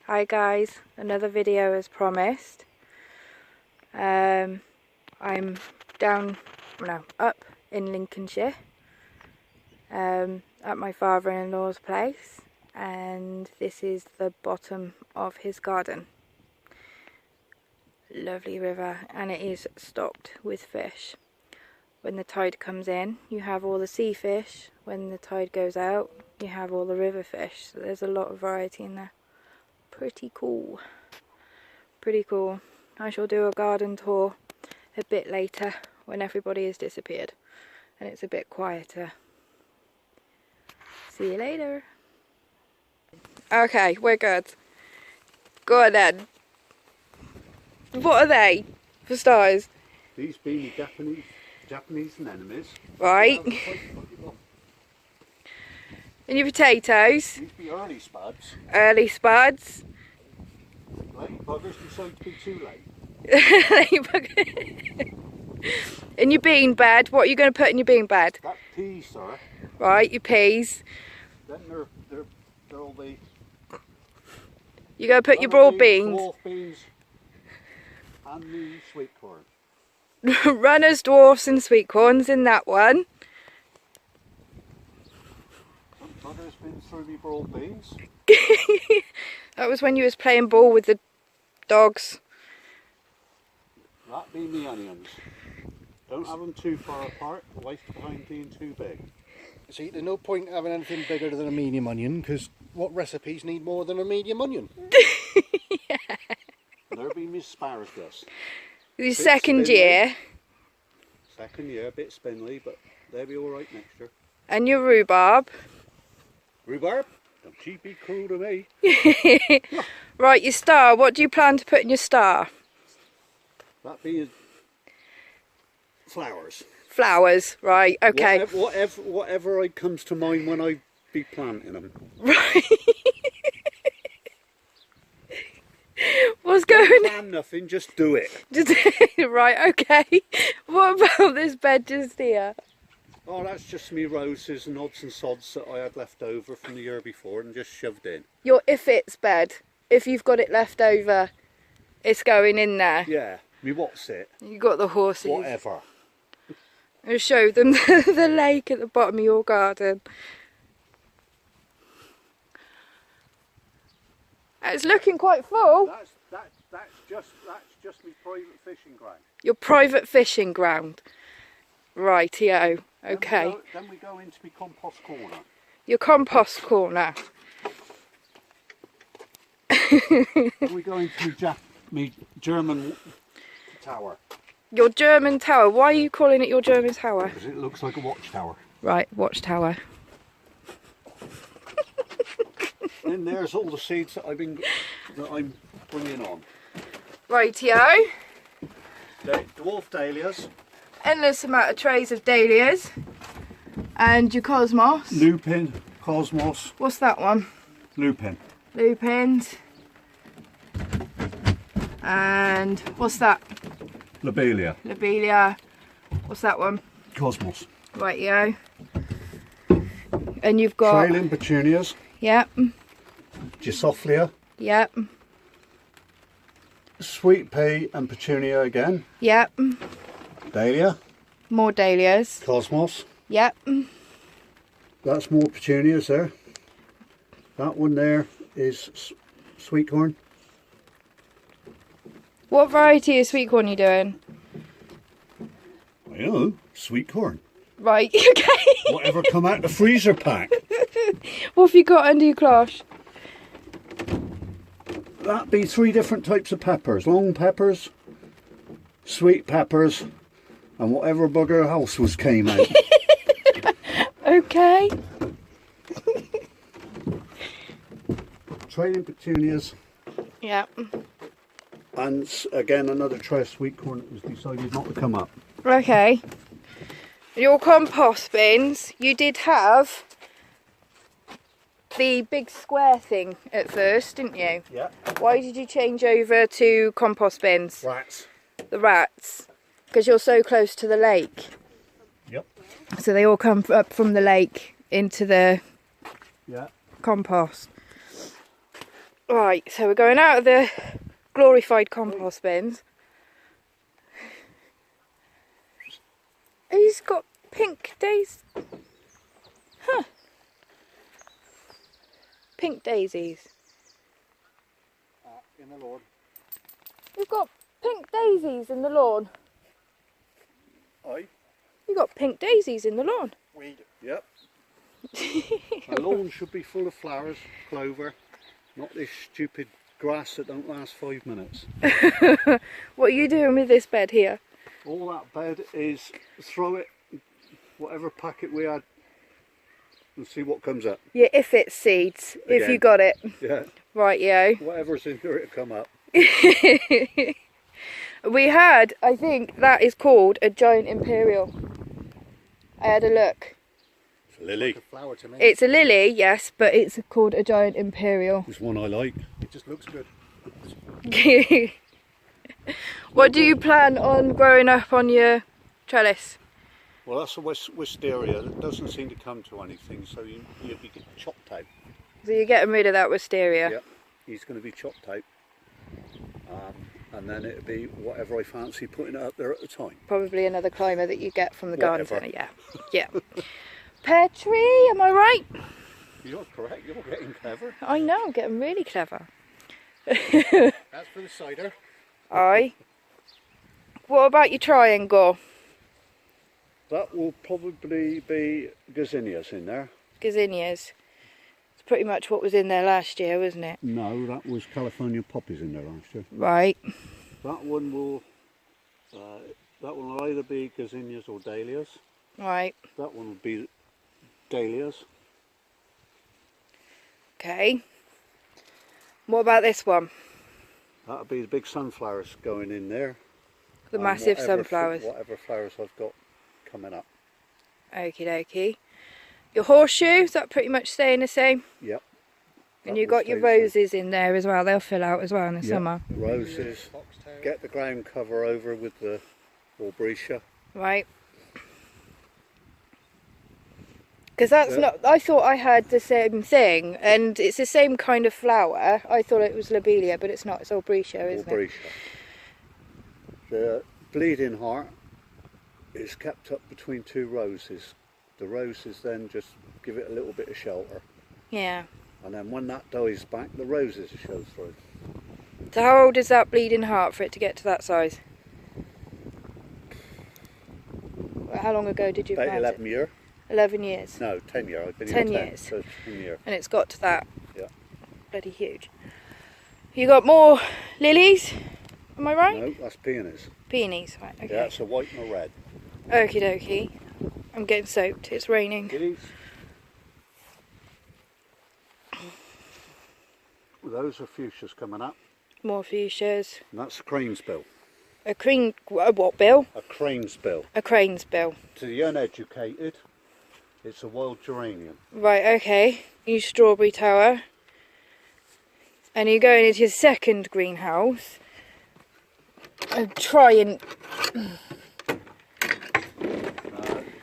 Hi guys, another video as promised. I'm up in Lincolnshire at my father-in-law's place, and this is the bottom of his garden. Lovely river, and it is stocked with fish. When the tide comes in, you have all the sea fish. When the tide goes out, you have all the river fish. So there's a lot of variety in there. Pretty cool. Pretty cool. I shall do a garden tour a bit later when everybody has disappeared and it's a bit quieter. See you later. Okay, we're good. Go on then. What are they for stars? These being the Japanese anemones. Right. And your potatoes? These be early spuds. Early spuds. Late buggers decide to be too late. In your bean bed, what are you going to put in your bean bed? That peas, sir. Right, your peas. Then they're all the... You're going to put your broad beans. Dwarf beans and the sweet corn. Runners, dwarfs and sweet corns in that one. Buggers been through me broad beans. That was when you was playing ball with the dogs. That be me onions. Don't have them too far apart, waste behind being too big. See, there's no point having anything bigger than a medium onion, because what recipes need more than a medium onion? Yeah. There be me asparagus. Your second year. Second year, a bit spindly, but they'll be alright next year. And your rhubarb. Rhubarb? Don't she be cruel to me. Right, your star. What do you plan to put in your star? That be flowers. Flowers, right, okay. Whatever comes to mind when I be planting them. Right. What's going on? Don't plan nothing, just do it. Right, okay. What about this bed just here? Oh, that's just me roses and odds and sods that I had left over from the year before and just shoved in. Your if it's bed. If you've got it left over, it's going in there. Yeah, me what's it? You got the horses. Whatever. I'll show them the lake at the bottom of your garden. It's looking quite full. That's just me private fishing ground. Your private fishing ground. Rightio. Okay. Then we go into my compost corner. Your compost corner. Then we go into me German tower. Your German tower. Why are you calling it your German tower? Because it looks like a watchtower. Right, watchtower. And there's all the seeds that I'm bringing on. Rightio. Dwarf dahlias. Endless amount of trays of dahlias. And your cosmos. Lupin, cosmos. What's that one? Lupin. Lupins. And what's that? Lobelia. Lobelia. What's that one? Cosmos. Rightio. And you've got... Trailing petunias. Yep. Gisophilia. Yep. Sweet pea and petunia again. Yep. Dahlia. More dahlias. Cosmos. Yep. That's more petunias there. That one there is sweet corn. What variety of sweet corn are you doing? I don't know, sweet corn. Right, okay. Whatever come out the freezer pack. What have you got under your cloche? That be 3 different types of peppers. Long peppers, sweet peppers, and whatever bugger else came out. Okay. Trailing petunias. Yep. And again another tray of sweet corn that was decided not to come up. Okay. Your compost bins, you did have the big square thing at first, didn't you? Yeah. Why did you change over to compost bins? Rats. The rats. Because you're so close to the lake. Yep. So they all come up from the lake into the Yeah. compost. Right, so we're going out of the glorified compost bins. He's got pink daisies. Huh. Pink daisies. In the lawn. You've got pink daisies in the lawn. Aye. You've got pink daisies in the lawn. Weed. Yep. The lawn should be full of flowers, clover, not this stupid grass that don't last 5 minutes. What are you doing with this bed here? All that bed is throw it, whatever packet we had, and see what comes up. Yeah, if it's seeds, if Again. you got it. Yeah. Right, yo. Whatever's in there, it'll come up. We had, I think that is called a giant imperial. I had a look. It's a lily. Like a flower to me. It's a lily, yes, but it's called a giant imperial. It's one I like. It just looks good. What do you plan on growing up on your trellis? Well, that's a wisteria that doesn't seem to come to anything, so you'd be chopped out. So you're getting rid of that wisteria? Yep, he's going to be chopped out. And then it'll be whatever I fancy putting it up there at the time. Probably another climber that you get from the garden Whatever. centre, yeah. Yeah. Pear tree, am I right? You're correct, you're getting clever. I know, I'm getting really clever. That's for the cider. Aye. What about your triangle? That will probably be gazinias in there. Gazinias. It's pretty much what was in there last year, wasn't it? No, that was California poppies in there last year. Right. That one will either be gazinias or dahlias. Right. That one will be dahlias. Okay. What about this one? That'll be the big sunflowers going in there. The And massive whatever sunflowers. Whatever flowers I've got coming up. Okie dokie. Your horseshoe, is that pretty much staying the same? Yep. And That you will got your stay the same. roses in there as well. They'll fill out as well in the Yep, summer. roses. Foxtail. Get the ground cover over with the aubrietia. Right. Because that's not, I thought I had the same thing, and it's the same kind of flower. I thought it was lobelia, but it's not, it's aubrietia, isn't it? Aubrietia. The bleeding heart is kept up between two roses. The roses then just give it a little bit of shelter. Yeah. And then when that dies back, the roses show through. So how old is that bleeding heart for it to get to that size? How long ago did you About plant 11 year? it? 11 years. No, 10 year. I've been 10 here 10 years. So 10 year. And it's got to that. Yeah. Bloody huge. You got more lilies? Am I right? No, that's peonies. Peonies, right, okay. Yeah, it's a white and a red. Okie dokie. I'm getting soaked, it's raining. Lilies. Those are fuchsias coming up. More fuchsias. And that's a crane's bill. A what bill? A crane's bill. A crane's bill. To the uneducated, it's a wild geranium. Right, okay. Your strawberry tower. And you're going into your second greenhouse. Trying.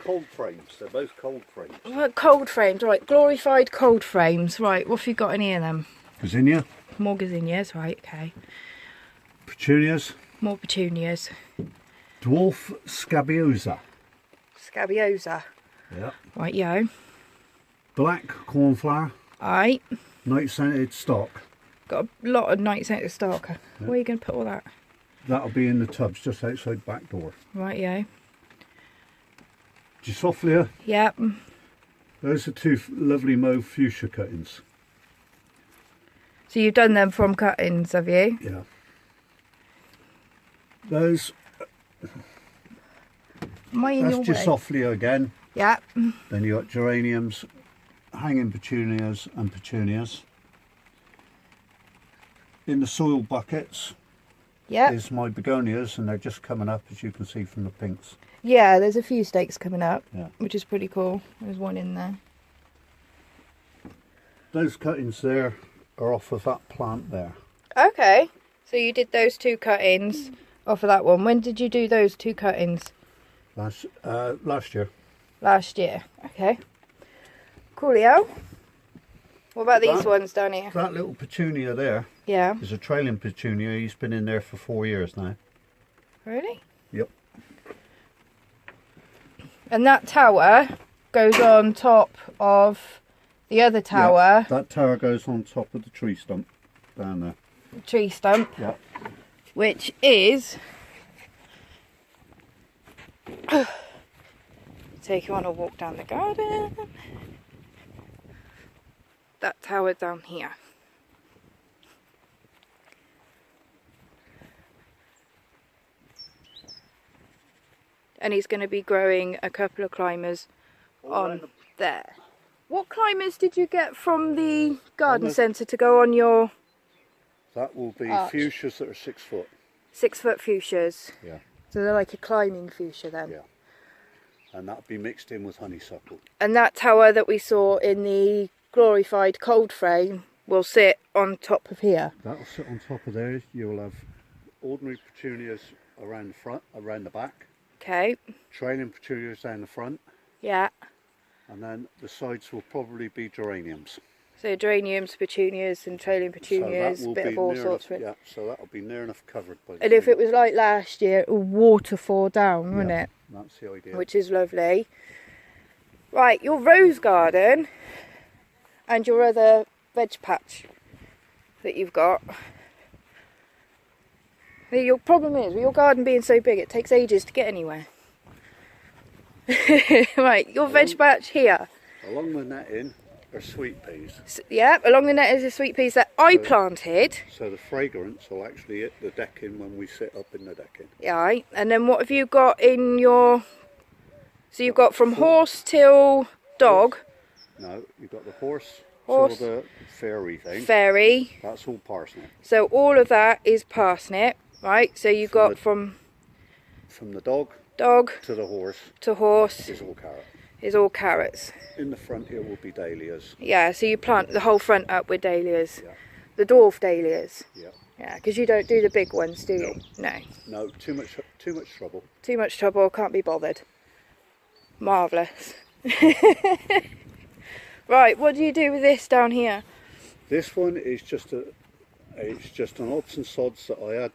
Cold frames, they're both cold frames. What, cold frames, right. Glorified cold frames. Right, what have you got in here then? Gazania, More gazinias, right, okay. petunias, More petunias. dwarf scabiosa. Scabiosa. Yeah. Right, yo. Black cornflower, Alright. night scented stock. Got a lot of night scented stock. Where are you going to put all that? That'll be in the tubs just outside back door. Right, yo. Drosophila, Yep. those are two lovely mauve fuchsia cuttings. So you've done them from cuttings, have you? Yeah. Those, Am I in that's your way? Drosophila again. Yep. Then you got geraniums, hanging petunias and petunias. In the soil buckets Yep. is my begonias, and they're just coming up, as you can see from the pinks. Yeah, there's a few stakes coming up, Yeah. which is pretty cool. There's one in there. Those cuttings there are off of that plant there. Okay. So you did those two cuttings off of that one. When did you do those two cuttings? Last year. Last year. Okay. Coolio. What about these That- ones down here? That little petunia there Yeah. is a trailing petunia. He's been in there for 4 years now. Really? Yep. And that tower goes on top of the other tower, Yeah, that tower goes on top of the tree stump down there. tree stump, Yeah. which is take you on a walk down the garden. That tower down here. And he's going to be growing a couple of climbers on there. What climbers did you get from the garden centre to go on your That will be arch? fuchsias that are 6 foot. 6 foot fuchsias? Yeah. So they're like a climbing fuchsia then? Yeah. And that'll be mixed in with honeysuckle. And that tower that we saw in the glorified cold frame will sit on top of here. That'll sit on top of there. You'll have ordinary petunias around the front, around the back. Okay. Trailing petunias down the front. Yeah. And then the sides will probably be geraniums. So geraniums, petunias and trailing petunias, a bit of all sorts. Yeah, so that'll be near enough covered by the And if tree. it was like last year, it would waterfall down, wouldn't Yeah, it? That's the idea. Which is lovely. Right, your rose garden and your other veg patch that you've got. Your problem is, with your garden being so big, it takes ages to get anywhere. Right, your veg patch here. Along the netting are sweet peas. Yeah, along the net is the sweet peas that I planted. So the fragrance will actually hit the decking when we sit up in the decking. Yeah, and then what have you got in your... So you've got from horse till dog. No, you've got the horse, Horse. till the fairy thing. Fairy. That's all parsnip. So all of that is parsnip, right? So you've got from From the dog dog to the horse to horse is all carrot. is all carrots. In the front here will be dahlias. Yeah, so you plant the whole front up with dahlias. Yeah. The dwarf dahlias. Yeah. Yeah, because you don't do the big ones, do you? No. No, too much trouble. Too much trouble, can't be bothered. Marvellous. Right, what do you do with this down here? This one is just an odds and sods that I had.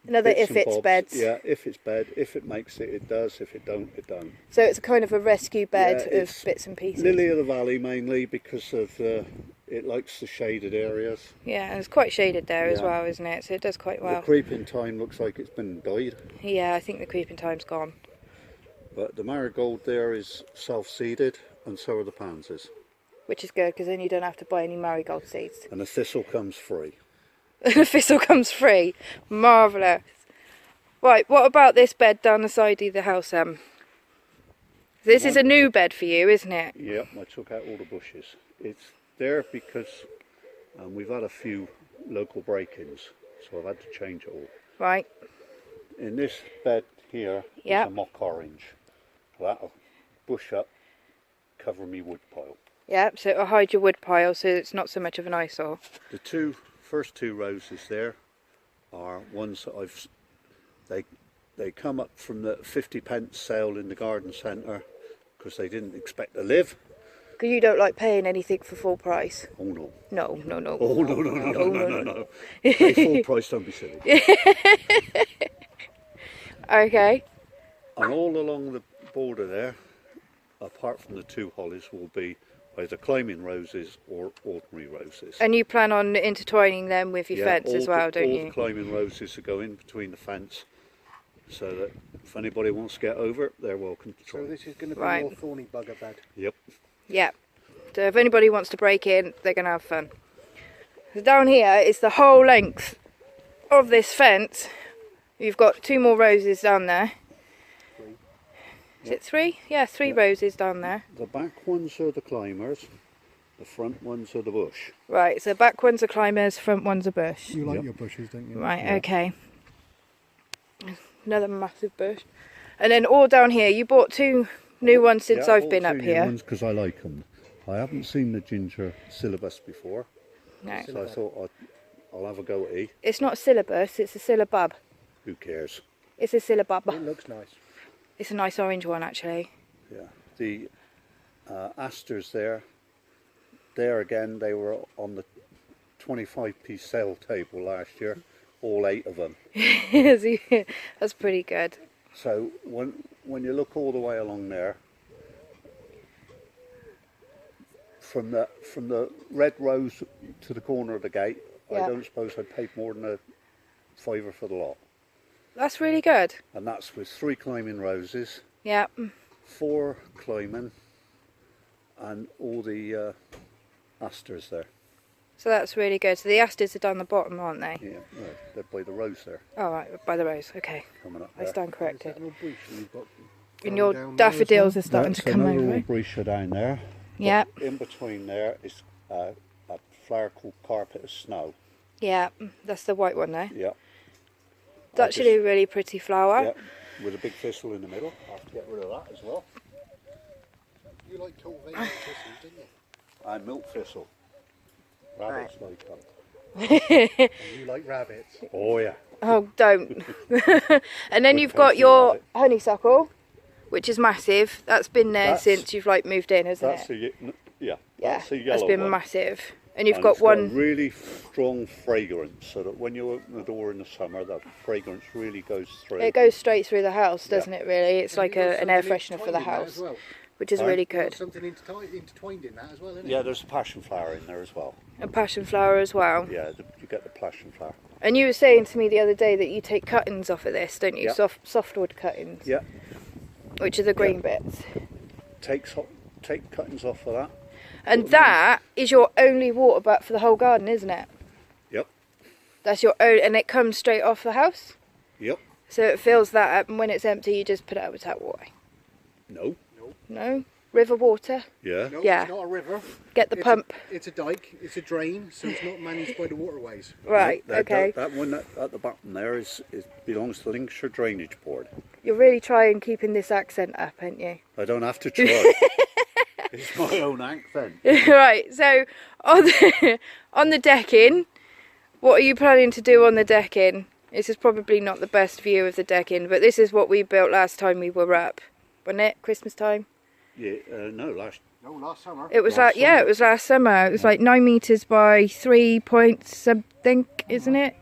Another bits if and it's bobs. beds. Yeah, if it's bed. If it makes it, it does. If it don't, it don't. So it's a kind of a rescue bed Yeah, of it's bits and pieces. Lily of the Valley mainly because of it likes the shaded areas. Yeah, and it's quite shaded there as Yeah. well, isn't it? So it does quite well. The creeping time looks like it's been died, Yeah, I think the creeping time's gone. but the marigold there is self-seeded, and so are the pansies. Which is good, because then you don't have to buy any marigold seeds. And the thistle comes free. The thistle comes free. Marvellous. Right, what about this bed down the side of the house, This is a new bed for you, isn't it? Yep, I took out all the bushes. It's there because we've had a few local break-ins, so I've had to change it all. Right. In this bed here Yep. is a mock orange. That'll bush up, cover me wood pile. Yeah, so it'll hide your wood pile so it's not so much of an eyesore. The first two roses there are ones that they come up from the 50p sale in the garden centre because they didn't expect to live. Because you don't like paying anything for full price. Oh no. No, no, no. Oh no. Pay full price, don't be silly. Okay. And all along the border there, apart from the two hollies, will be either climbing roses or ordinary roses. And you plan on intertwining them with your fence as well, don't all you? the climbing roses that go in between the fence, so that if anybody wants to get over, they're welcome to try. So this is going to be Right. more thorny bugger bed. Yep. Yeah. So if anybody wants to break in, they're going to have fun. So down here is the whole length of this fence. You've got 2 more roses down there. Is it 3? Yeah, 3 roses down there. The back ones are the climbers, the front ones are the bush. Right, so back ones are climbers, front ones are bush. You like Yep. your bushes, don't you? Right, Yeah. okay. Another massive bush. And then all down here, you bought 2 new ones since I've been up here. Because I like them. I haven't seen the ginger syllabus before, No, so I thought I'll have a go at E. it's not a syllabus, it's a syllabub. Who cares? It's a syllabub. It looks nice. It's a nice orange one, actually. Yeah. The asters there there again, they were on the 25p sale table last year, all 8 of them. That's pretty good. So when you look all the way along there, from the red rose to the corner of the gate, Yeah. I don't suppose I paid more than a £5 for the lot. That's really good. And that's with 3 climbing roses, Yeah. 4 climbing, and all the asters there. So that's really good. So the asters are down the bottom, aren't they? Yeah, no, they're by the rose there, Oh, right, by the rose. Okay. coming up I there. stand corrected. Little bush you've got And going your down there as daffodils well. are starting to That's come another over. little breacher down there. Yeah. But in between there is a flower called carpet of snow. Yeah. That's the white one there. Yeah. It's actually a really pretty flower. Yeah, with a big thistle in the middle. I have to get rid of that as well. You like cultivating thistles, didn't you? And milk thistle. Rabbits like them. And you like rabbits. Oh yeah. Oh, don't. And then Good you've got tasty your rabbit. honeysuckle, which is massive. That's been there That's- since you've like moved in, hasn't That's it? yeah. Yeah, That's a that's yellow been one. massive. And you've And got it's one. got a really strong fragrance, so that when you open the door in the summer, the fragrance really goes through. It goes straight through the house, Yeah. doesn't it? Really, it's And like you've got an air something freshener for the intertwined in that house, as well. which is Sorry? really You've got good. something intertwined in that as well, isn't it? Yeah, there's a passion flower in there as well. A passion flower as well. Yeah, you get the passion flower. And you were saying to me the other day that you take cuttings off of this, don't you? Yeah. Softwood cuttings. Yeah, Which are the green bits. take cuttings off of that. And that is your only water butt for the whole garden, isn't it? Yep, That's your own, and it comes straight off the house. yep. So it fills that up, and when it's empty, you just put it out with tap water. No. No? River water? Yeah. No, Yeah. it's not a river. Get the It's pump. It's a dike. It's a drain, so it's not managed by the waterways. Right, That- okay. That one at the bottom there belongs to the Lincolnshire Drainage Board. You're really trying keeping this accent up, aren't you? I don't have to try. It's my own accent. Right, so on the decking, what are you planning to do on the decking? This is probably not the best view of the decking, but this is what we built last time we were up, wasn't it? Christmas time? Yeah, no, No, last summer. It was Last like, yeah, summer. it was last summer. It was like 9 metres by 3 point something, isn't it?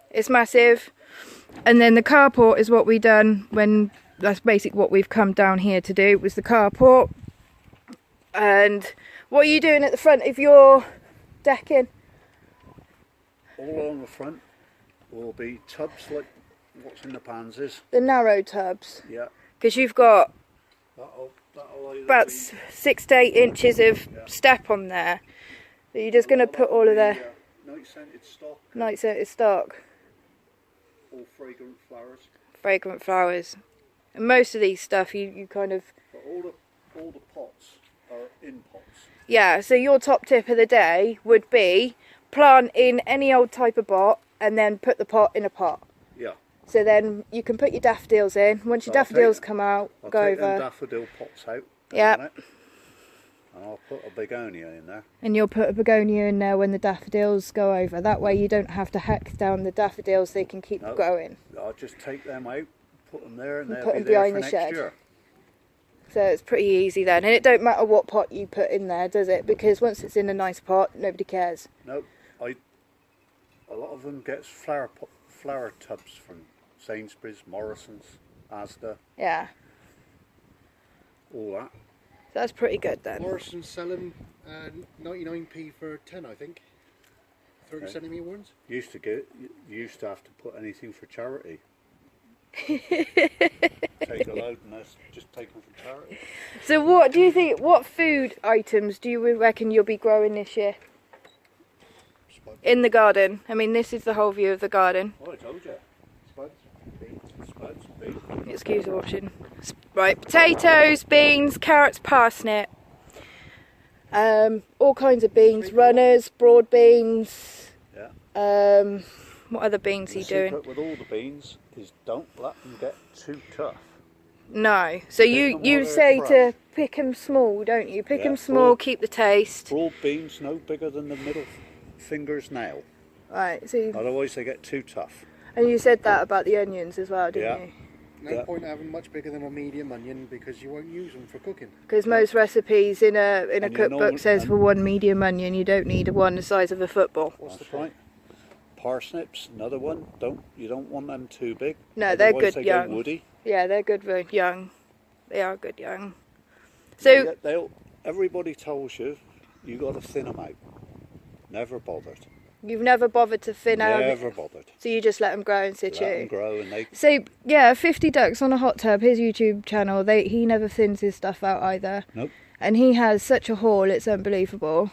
It's massive. And then the carport is what we done when, that's basically what we've come down here to do, was the carport. And what are you doing at the front of your decking? all along the front will be tubs like what's in the pansies. The narrow tubs. Yeah. Because you've got That'll either about be 6 to 8 inches of step on there. So you're just going to put all of the night scented stock, night scented stock, all fragrant flowers. fragrant flowers. And most of these stuff you kind of, But all the pots are in pots. yeah, so your top tip of the day would be plant in any old type of pot and then put the pot in a pot. Yeah. So then you can put your daffodils in. Once your So I'll daffodils take- come out, I'll go take them over, daffodil pots out. in a Yep. minute, And I'll put a begonia in there. and you'll put a begonia in there when the daffodils go over. That way you don't have to hack down the daffodils, they can keep No. going. I'll just take them out, put them there, and And they'll put be them there behind for the next shed. year. So it's pretty easy then. And it don't matter what pot you put in there, does it? Because once it's in a nice pot, nobody cares. No, a lot of them gets flower tubs from Sainsbury's, Morrison's, Asda, Yeah, all that. so that's pretty good then. Morrison's selling 99p for 10, I think. 30 Okay. centimetre ones. You used to have to put anything for charity. Take a load and just take them for charity. So what do you think, what food items do you reckon you'll be growing this year? In the garden. I mean, this is the whole view of the garden. Oh, I told you. Spuds, beans. Spuds, beef. Excuse the watching. Right, potatoes, beans, carrots, parsnip. All kinds of beans, runners, broad beans. Yeah. What other beans are The you doing? secret with all the beans is don't let them get too tough. No. So Pick you 'em while they're say fresh. to pick them small, don't you? Pick Yeah, them small, broad- keep the taste. Broad beans no bigger than the middle finger's nail. Right. So Otherwise they get too tough. and you said that about the onions as well, didn't Yeah. you? No point having much bigger than a medium onion because you won't use them for cooking. Because most recipes in a cookbook normal- says and- for one medium onion you don't need one the size of a football. What's the That's point? right. Parsnips, another one. You don't want them too big. No, they're Otherwise good they young. Go woody. Yeah, they're good for young. They are good young. So Everybody tells you got to thin them out. Never bothered. you've never bothered to thin out. Never bothered. So you just let them grow in situ. Let them grow and they. So yeah, 50 Ducks on a Hot Tub, his YouTube channel. He never thins his stuff out either. Nope. And he has such a haul, it's unbelievable.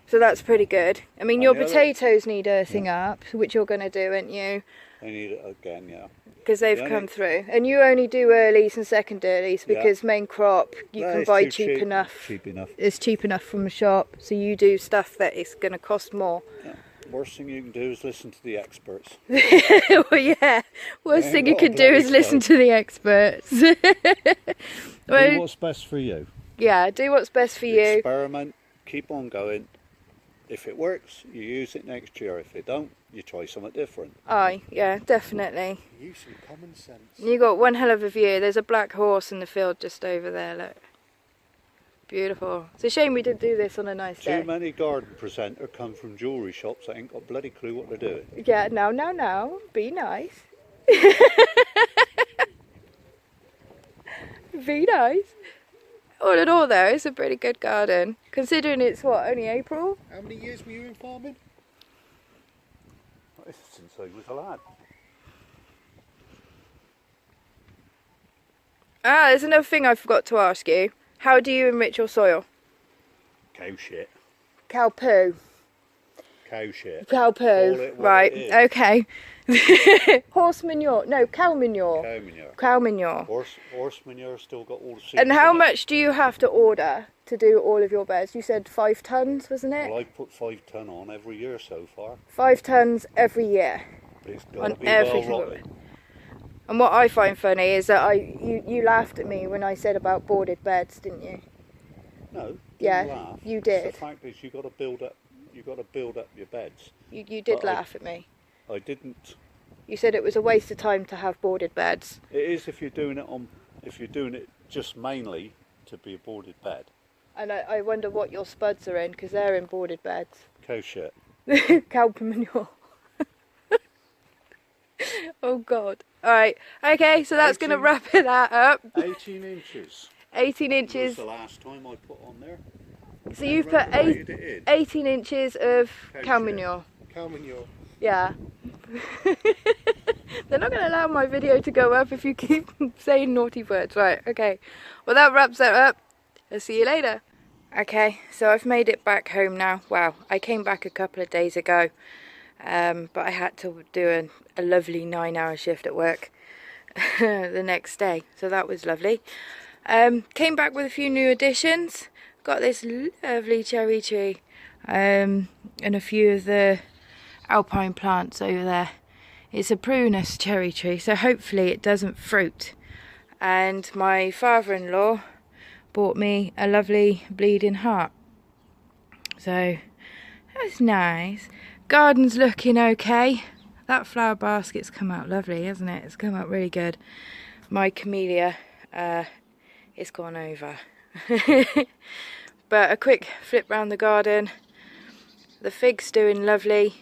So that's pretty good. I mean, your potatoes need earthing up, which you're going to do, aren't you? They need it again, yeah. Because they've come through. And you only do earlies and second earlies because main crop you can buy cheap enough. Cheap enough. It's cheap enough from the shop. So you do stuff that is going to cost more. Yeah. Worst thing you can do is listen to the experts. Well, yeah. Worst thing you can do is listen to the experts. Do what's best for you. Yeah, do what's best for you. Experiment, keep on going. If it works, you use it next year. If it don't, you try something different. Aye, yeah, definitely. Use some common sense. You got one hell of a view. There's a black horse in the field just over there, look. Beautiful. It's a shame we didn't do this on a nice day. Too many garden presenters come from jewellery shops that ain't got a bloody clue what they're doing. Yeah, no. Be nice. Be nice. All in all though, it's a pretty good garden. Considering it's what, only April? How many years were you in farming? Since I was a lad. Ah, there's another thing I forgot to ask you. How do you enrich your soil? Cow shit. Cow poo. Cow shit. Cow poo. Call it what Right, it is. okay. Horse manure. No, cow manure. Cow manure. Cow manure. Horse manure still got all the seeds. And how in it. much do you have to order to do all of your beds? You said 5 tons, wasn't it? Well, I've put 5 ton on every year so far. 5 tons every year. But it's got On to be every well single rotted. And what I find funny is that you laughed at me when I said about boarded beds, didn't you? No. didn't Yeah, laugh. you It's did. The fact is, you got to build up. You got to build up your beds. You did But laugh at me. I didn't. You said it was a waste of time to have boarded beds. It is if you're doing it on. If you're doing it just mainly to be a boarded bed. And I wonder what your spuds are in, because they're in boarded beds. Cow shit. Cow manure. Oh God. Alright, okay, so that's going to 18. wrap that up. 18 inches. 18 Was inches. the last time I put on there. So you've put Regulated it in. 18 inches of Cow cow shit. manure. Cow manure. Yeah. They're not going to allow my video to go up if you keep saying naughty words. Right, okay. Well, that wraps that up. I'll see you later. Okay, so I've made it back home now. Wow, I came back a couple of days ago. But I had to do a lovely 9-hour shift at work the next day. So that was lovely. Came back with a few new additions. Got this lovely cherry tree. And a few of the alpine plants over there. It's a prunus cherry tree, so hopefully it doesn't fruit. And my father-in-law bought me a lovely bleeding heart. So that's nice. Garden's looking okay. That flower basket's come out lovely, hasn't it? It's come out really good. My camellia is gone over. But a quick flip round the garden. The fig's doing lovely.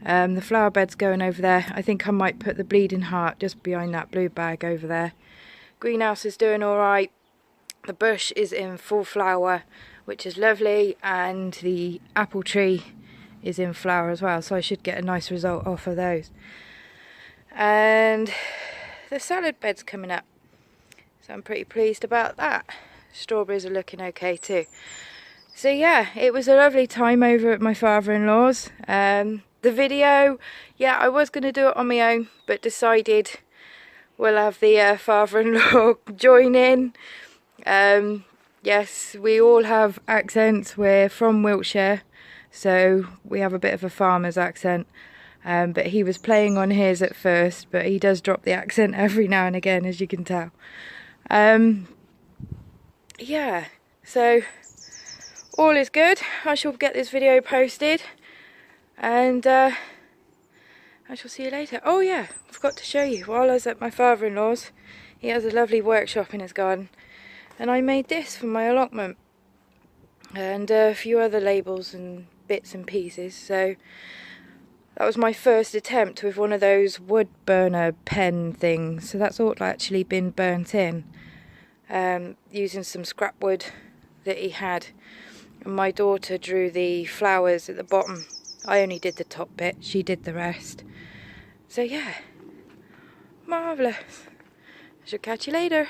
The flower bed's going over there. I think I might put the bleeding heart just behind that blue bag over there. Greenhouse is doing alright. The bush is in full flower, which is lovely, and the apple tree is in flower as well, so I should get a nice result off of those. And the salad bed's coming up, so I'm pretty pleased about that. Strawberries are looking okay too. So yeah, it was a lovely time over at my father-in-law's. The video, yeah, I was going to do it on my own, but decided we'll have the father-in-law join in. Yes, we all have accents. We're from Wiltshire, so we have a bit of a farmer's accent. But he was playing on his at first, but he does drop the accent every now and again, as you can tell. Yeah, so all is good. I shall get this video posted, and I shall see you later. Oh yeah, I forgot to show you. While I was at my father-in-law's, he has a lovely workshop in his garden, and I made this for my allotment, and a few other labels and bits and pieces. So that was my first attempt with one of those wood burner pen things. So that's all actually been burnt in, using some scrap wood that he had. And my daughter drew the flowers at the bottom. I only did the top bit, she did the rest. So yeah, marvellous. I shall catch you later.